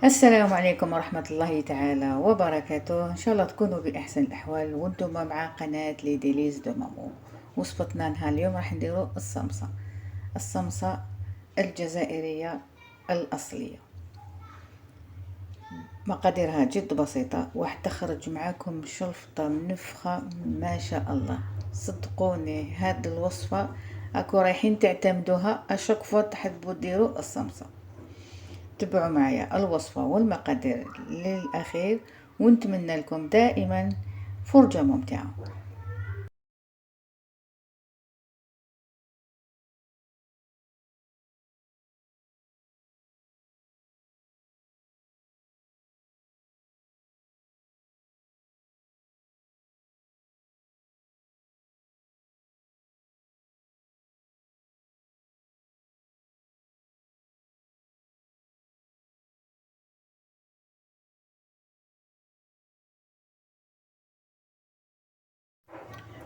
السلام عليكم ورحمة الله تعالى وبركاته. إن شاء الله تكونوا بأحسن الأحوال وانتم مع قناة لي ديليز دو مامو. وصفتنا نهار اليوم راح نديرو الصمصة الجزائرية الأصلية. مقاديرها جد بسيطة وراح تخرج معاكم شلفطة منفخة ما شاء الله. صدقوني هاد الوصفة اكو رايحين تعتمدوها اشك تحبوا ديروا الصمصة. تبعوا معايا الوصفة والمقادير للأخير ونتمنى لكم دائما فرجة ممتعة.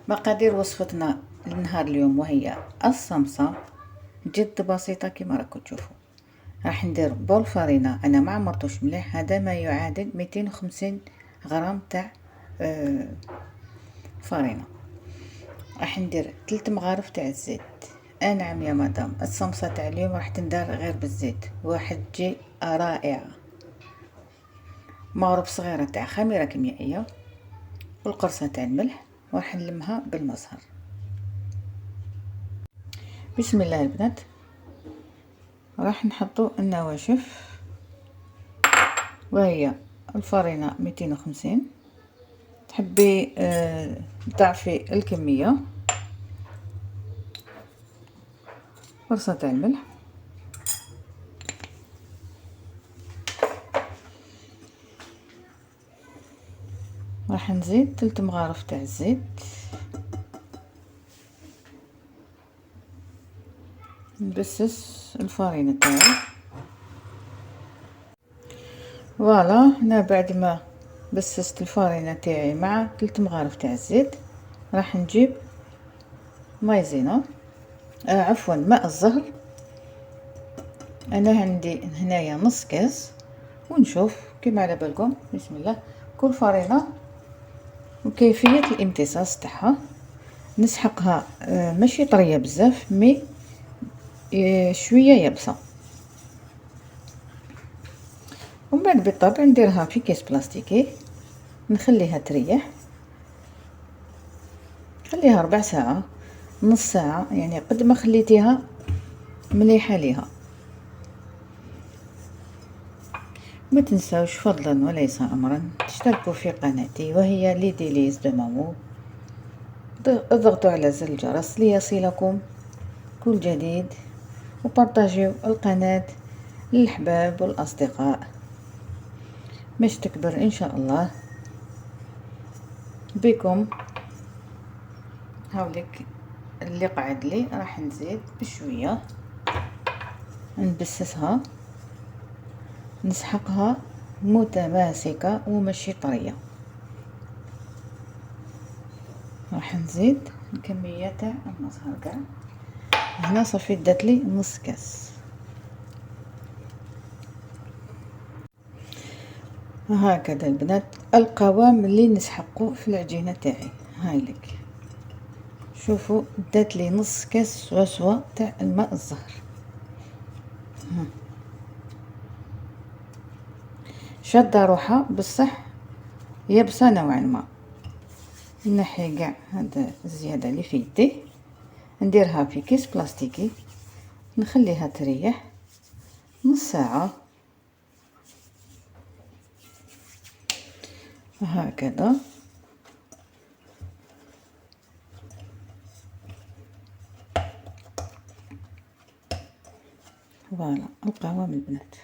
مقادير وصفتنا لنهار اليوم وهي الصمصة جد بسيطة كما راكم تشوفوا. راح ندير بول فرينة، انا ما عمرتوش مليح، هذا ما يعادل 250 غرام تاع فرينة. راح ندير 3 مغارف تاع الزيت. نعم يا مدام، الصمصة تاع اليوم راح تندار غير بالزيت واحد تجي رائعة. مغرب صغيرة تاع خميرة كيميائية والقرصة تاع الملح وراح نلمها بالمصهر. بسم الله البنات، راح نحطو النواشف وهي الفرينة 250. تحبي ضعفي الكمية. قرصة تاع الملح، راح نزيد 3 مغارف تاع الزيت، نبسس الفرينة تاعي. فوالا هنا بعد ما بسست الفرينة تاعي مع 3 مغارف تاع الزيت راح نجيب مايزينا، عفوا ماء الزهر. انا عندي هنايا نص كاس، ونشوف كما على بالكم. بسم الله. كل فرينة وكيفية الامتصاص تاعها. نسحقها ماشي طرية بزاف مي شوية يابسة، ومن بعد بالطبع نديرها في كيس بلاستيكي نخليها تريح. خليها ربع ساعة نص ساعة، يعني قد ما خليتيها مليحة ليها. ما تنساوش فضلا وليس امرا تشتركوا في قناتي وهي لي ديليز دو مامو. اضغطوا على زر الجرس ليصلكم كل جديد، وبارطاجيو القناة للأحباب والأصدقاء باش تكبر إن شاء الله بكم. هاوليك اللي قعد لي راح نزيد بشوية، نبسسها نسحقها متماسكة ومشي طرية. راح نزيد الكمية تاع المصهر كاع. هنا صافي دات لي نص كاس. هكذا البنات القوام اللي نسحقه في العجينه تاعي. هاي لك شوفوا دات لي نص كاس سوا تاع الماء الزهر. شاده روحها بصح يابسه نوعا ما. نحي كاع هذا الزياده اللي في يدي، نديرها في كيس بلاستيكي نخليها تريح نص ساعه. هكذا فوالا القوام البنات.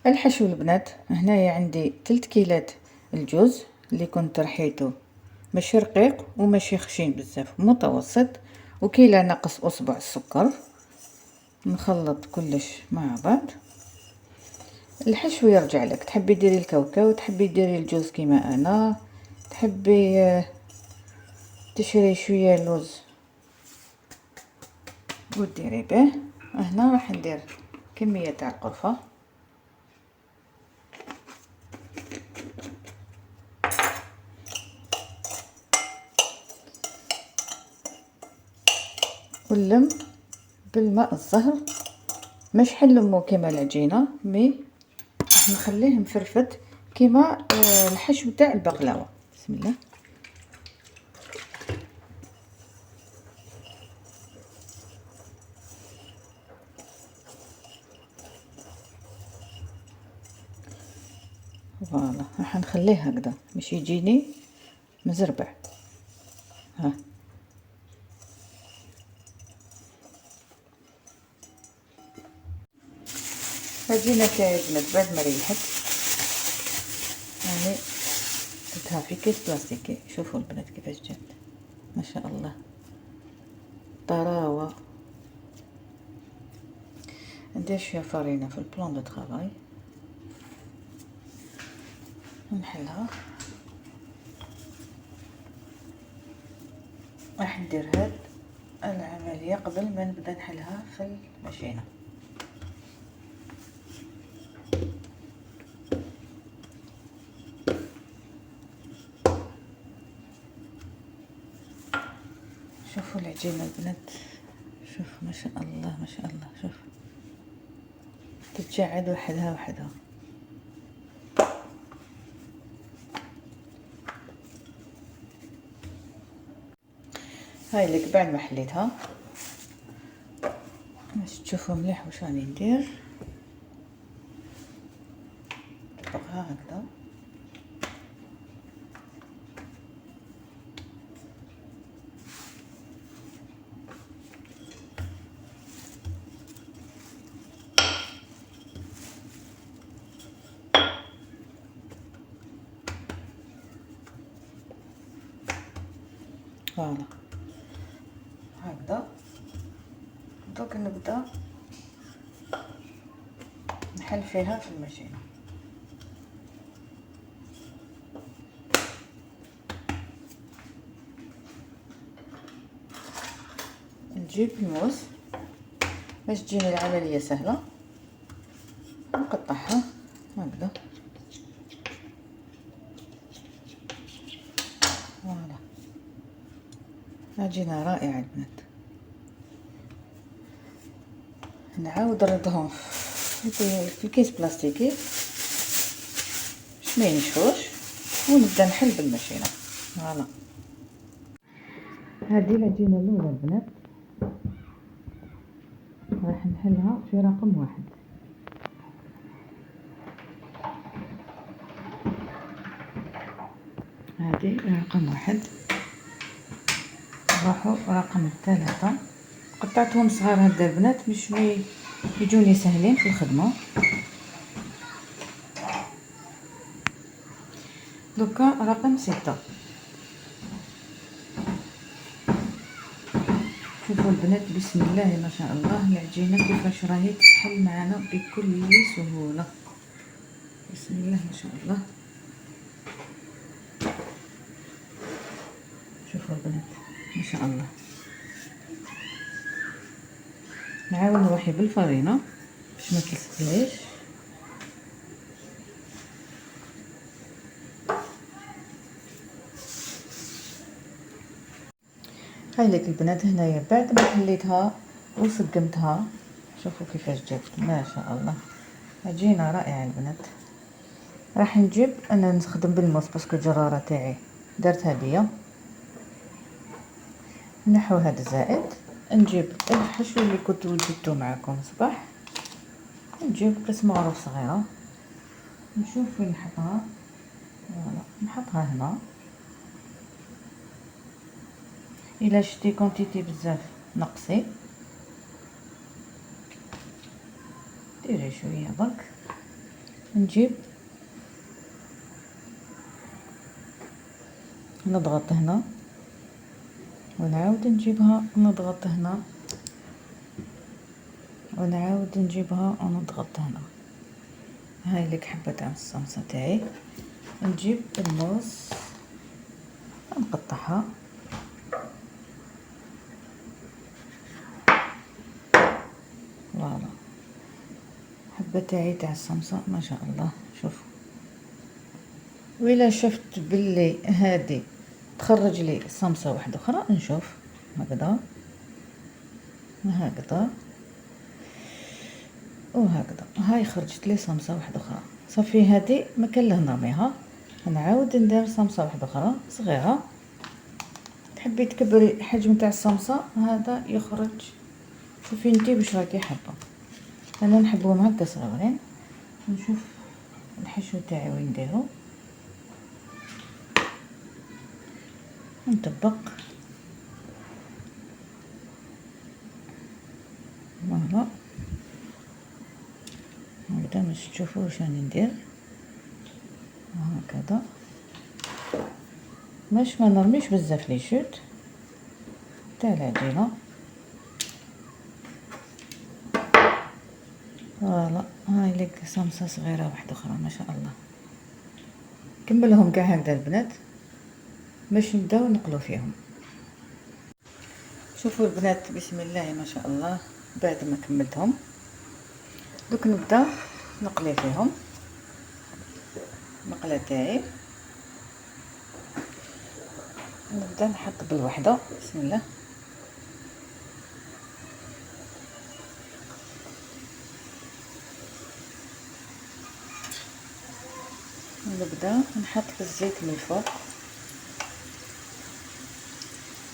الحشو البنات، هنايا عندي 3 كيلات الجوز اللي كنت رحيته، ماشي رقيق وماشي خشين بزاف، متوسط، وكيلة ناقص اصبع السكر. نخلط كلش مع بعض. الحشو يرجع لك، تحبي ديري الكاوكاو، تحبي ديري الجوز كيما انا، تحبي تشري شويه لوز وديري به. هنا راح ندير كمية تاع القرفة، ونلم بالماء الزهر، مش حنلمو كيما العجينة، مي نخليه مفرفت كيما الحشو تاع البقلاوة. بسم الله. فوالا راح نخليه هكذا باش يجيني مزربع. ها العجينه تاعي البنات بعد ما ريحت يعني درتها في كيس بلاستيكي. شوفوا البنات كيفاش جات، ما شاء الله طراوه. ندير شويه فرينه في البلون دو طرافاي ونحلها. راح ندير هاد العمليه قبل ما نبدا نحلها في الماشينه. شوفوا العجينه البنات، شوف ما شاء الله ما شاء الله. شوف تتجعد وحدها وحدها. هاي لك بعد ما حليتها باش تشوفوا مليح واش راني ندير. نطبقها هكذا فوالا هكذا. دوك نبدا نحل فيها في الماشينه. نجيب الموز باش تجيني العمليه سهله، نقطعها هكذا. فوالا عجينه رائعه البنات. نعاود نردهم في الكيس بلاستيكي باش ما ينشفوش ونبدا نحل بالماشينه. فوالا هذه العجينه الاولى البنات راح نحلها في رقم 1. هذه رقم 1. نروحو رقم 3. قطعتهم صغار هكذا البنات باش ما يجوني سهلين في الخدمه. دوكا رقم 6. شوفوا البنات بسم الله ما شاء الله العجينه كيفاش راهي تتحل معنا بكل سهوله. بسم الله ما شاء الله. شوفوا البنات ما شاء الله. نعاود نروحي بالفرينه باش ما تلصقليش. هاي لك البنات هنايا بعد ما حليتها وسقمتها شوفوا كيفاش جات ما شاء الله. عجينه رائعه البنات. راح نجيب انا نستخدم بالموس باسكو الجراره تاعي درتها بيا. نحو هذا الزائد. نجيب الحشو اللي كنت وجدته معكم صباح. نجيب كيس مغروف صغيره نشوف فين نحطها. فوالا نحطها هنا. الا شتي كونتيتي بزاف نقصي ديري شويه برك. نجيب نضغط هنا ونعاود نجيبها نضغط هنا ونعاود نجيبها ونضغط هنا. هاي لك حبه تاع الصلصه تاعي. نجيب الموز نقطعها العلبة تاعي تاع الصمصة ما شاء الله. شوف، وإلا شفت باللي هادي تخرج لي صمصة واحدة أخرى نشوف هكذا وهكذا وهكذا. هاي خرجت لي صمصة واحدة أخرى. صافي هادي ما كان له نرميها، نعاود ندير صمصة واحدة أخرى صغيرة. تحبي تكبري الحجم تاع الصمصة هذا يخرج. شوفي انتي واش راكي حابة. انا نحبهم هكا صغيرين. نشوف الحشو تاعي وين نديرو، نطبق فوالا هكذا باش تشوفوا واش راني ندير. هكذا باش ما نرميش بزاف لي شوت تاع العجينه. فوالا هاي لك صمصه صغيره واحده اخرى ما شاء الله. كملهم كاع هكذا البنات باش نبداو نقلو فيهم. شوفوا البنات بسم الله ما شاء الله. بعد ما كملتهم دوك نبدا نقلي فيهم. المقله تاعي نبدا نحط بالوحده بسم الله. نبدا نحط الزيت من الفوق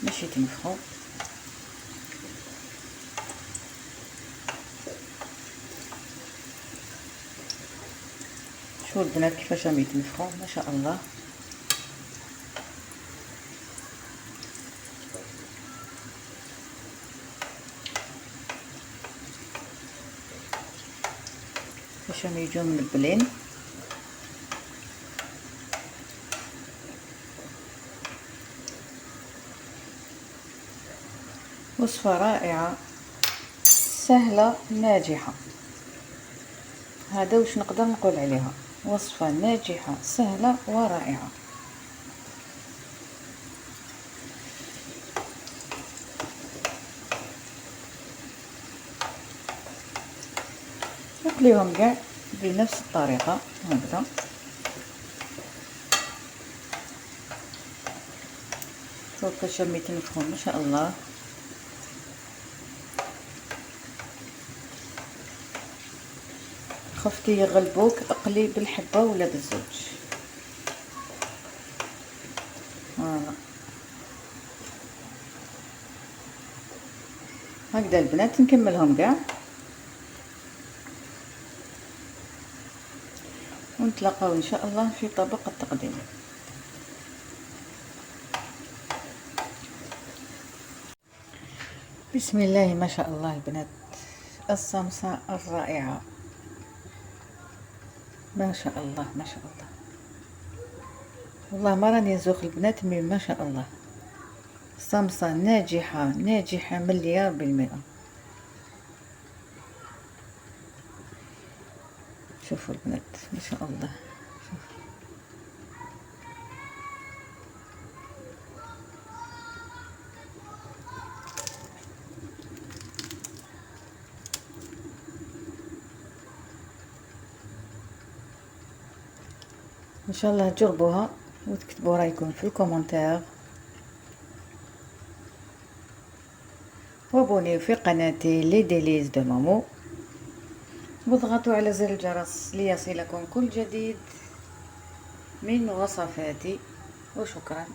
باش يتنفخوا. شوفوا البنات كيفاش راهم يتنفخوا ما شاء الله. باش راهم يجوا منبلين. وصفة رائعة سهلة ناجحة. هذا واش نقدر نقول عليها، وصفة ناجحة سهلة ورائعة. نقليهم كاع بنفس الطريقة هكذا. شوف كيفاش راهم يتنفخوا ما شاء الله. خفتي يغلبوك اقلي بالحبة ولا بالزوج. فوالا هكذا البنات نكملهم كاع ونتلاقاو ان شاء الله في طبق التقديم. بسم الله ما شاء الله البنات. الصمصة الرائعة ما شاء الله ما شاء الله. والله ما راني نزوق البنات مي ما شاء الله. صمصة ناجحة ناجحة مليار بالمئة. شوفوا البنات ما شاء الله. شوفوا. ان شاء الله تجربوها وتكتبوا رايكم في الكومنتير، وابونيو في قناتي لي ديليز دو مامو، واضغطوا على زر الجرس ليصلكم كل جديد من وصفاتي. وشكرا.